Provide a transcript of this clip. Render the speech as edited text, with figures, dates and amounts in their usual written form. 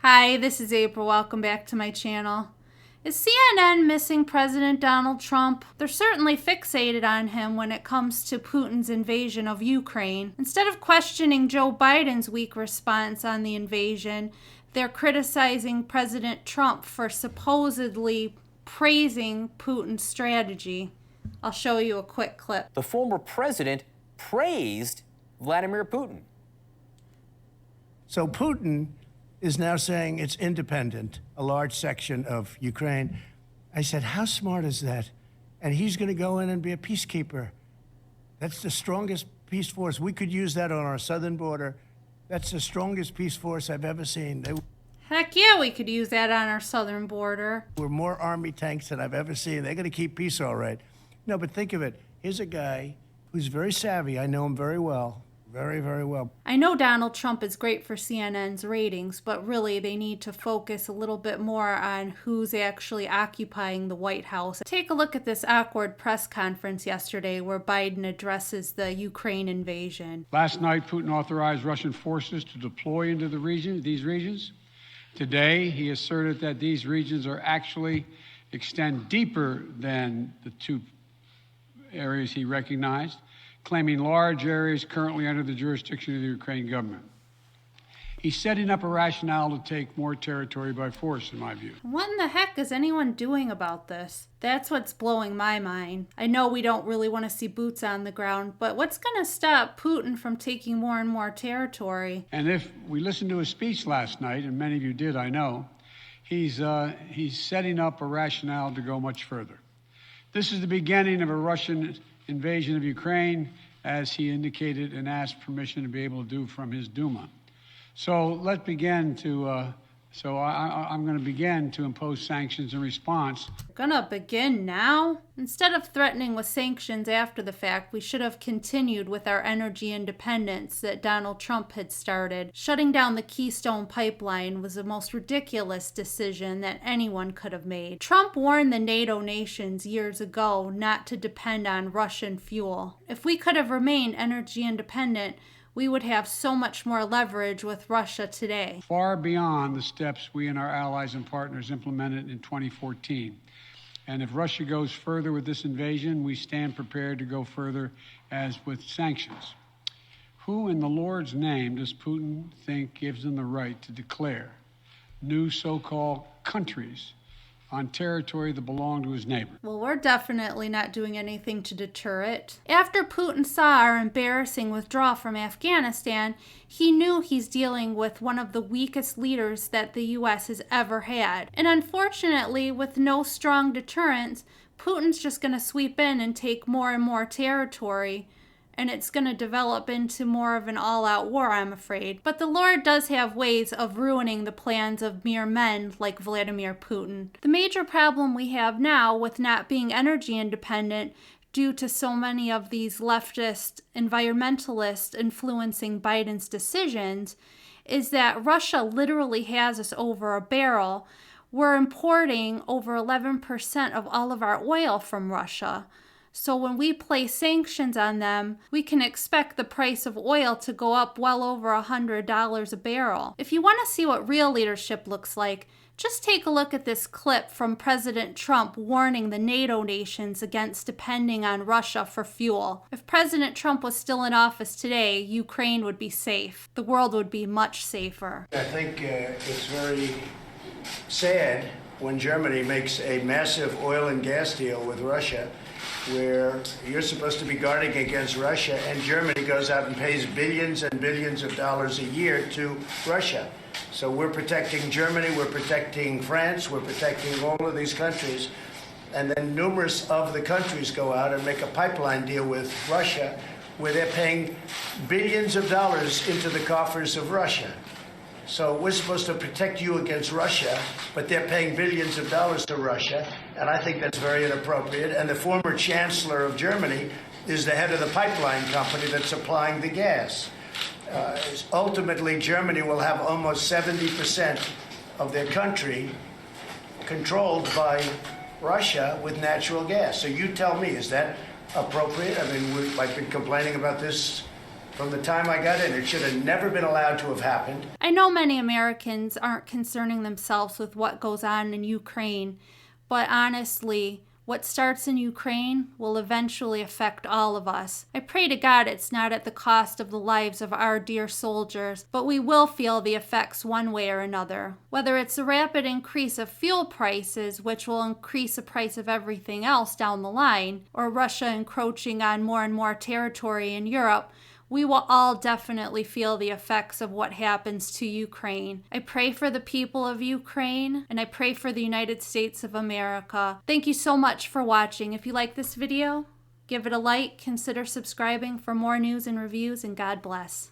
Hi, this is April. Welcome back to my channel. Is CNN missing President Donald Trump? They're certainly fixated on him when it comes to Putin's invasion of Ukraine. Instead of questioning Joe Biden's weak response on the invasion, they're criticizing President Trump for supposedly praising Putin's strategy. I'll show you a quick clip. The former president praised Vladimir Putin. So Putin is now saying it's independent, a large section of Ukraine. I said, how smart is that? And he's going to go in and be a peacekeeper. That's the strongest peace force. We could use that on our southern border. That's the strongest peace force I've ever seen. Heck yeah, we could use that on our southern border. We're more army tanks than I've ever seen. They're going to keep peace all right. No, but think of it. Here's a guy who's very savvy. I know him very well. Very, very well. I know Donald Trump is great for CNN's ratings, but really they need to focus a little bit more on who's actually occupying the White House. Take a look at this awkward press conference yesterday where Biden addresses the Ukraine invasion. Last night, Putin authorized Russian forces to deploy into these regions. Today, he asserted that these regions are actually extend deeper than the two areas he recognized, claiming large areas currently under the jurisdiction of the Ukraine government. He's setting up a rationale to take more territory by force, in my view. What in the heck is anyone doing about this? That's what's blowing my mind. I know we don't really want to see boots on the ground, but what's going to stop Putin from taking more and more territory? And if we listened to his speech last night, and many of you did, I know, he's setting up a rationale to go much further. This is the beginning of a Russian invasion of Ukraine, as he indicated and asked permission to be able to do from his Duma. So let's begin to, I'm going to begin to impose sanctions in response. Gonna begin now? Instead of threatening with sanctions after the fact, we should have continued with our energy independence that Donald Trump had started. Shutting down the Keystone Pipeline was the most ridiculous decision that anyone could have made. Trump warned the NATO nations years ago not to depend on Russian fuel. If we could have remained energy independent, we would have so much more leverage with Russia today. Far beyond the steps we and our allies and partners implemented in 2014. And if Russia goes further with this invasion, we stand prepared to go further as with sanctions. Who in the Lord's name does Putin think gives him the right to declare new so-called countries on territory that belonged to his neighbor? Well, we're definitely not doing anything to deter it. After Putin saw our embarrassing withdrawal from Afghanistan, he knew he's dealing with one of the weakest leaders that the U.S. has ever had. And unfortunately, with no strong deterrence, Putin's just going to sweep in and take more and more territory. And it's going to develop into more of an all-out war, I'm afraid. But the Lord does have ways of ruining the plans of mere men like Vladimir Putin. The major problem we have now with not being energy independent due to so many of these leftist environmentalists influencing Biden's decisions is that Russia literally has us over a barrel. We're importing over 11% of all of our oil from Russia. So when we place sanctions on them, we can expect the price of oil to go up well over $100 a barrel. If you want to see what real leadership looks like, just take a look at this clip from President Trump warning the NATO nations against depending on Russia for fuel. If President Trump was still in office today, Ukraine would be safe. The world would be much safer. I think it's very sad when Germany makes a massive oil and gas deal with Russia, where you're supposed to be guarding against Russia, and Germany goes out and pays billions and billions of dollars a year to Russia. So we're protecting Germany, we're protecting France, we're protecting all of these countries, and then numerous of the countries go out and make a pipeline deal with Russia, where they're paying billions of dollars into the coffers of Russia. So we're supposed to protect you against Russia, but they're paying billions of dollars to Russia, and I think that's very inappropriate. And the former chancellor of Germany is the head of the pipeline company that's supplying the gas. Ultimately, Germany will have almost 70% of their country controlled by Russia with natural gas. So you tell me, is that appropriate? I mean, I've been complaining about this From the time I got in, it should have never been allowed to have happened. I know many Americans aren't concerning themselves with what goes on in Ukraine, but honestly, what starts in Ukraine will eventually affect all of us. I pray to God it's not at the cost of the lives of our dear soldiers, but we will feel the effects one way or another. Whether it's the rapid increase of fuel prices, which will increase the price of everything else down the line, or Russia encroaching on more and more territory in Europe, we will all definitely feel the effects of what happens to Ukraine. I pray for the people of Ukraine, and I pray for the United States of America. Thank you so much for watching. If you like this video, give it a like, consider subscribing for more news and reviews, and God bless.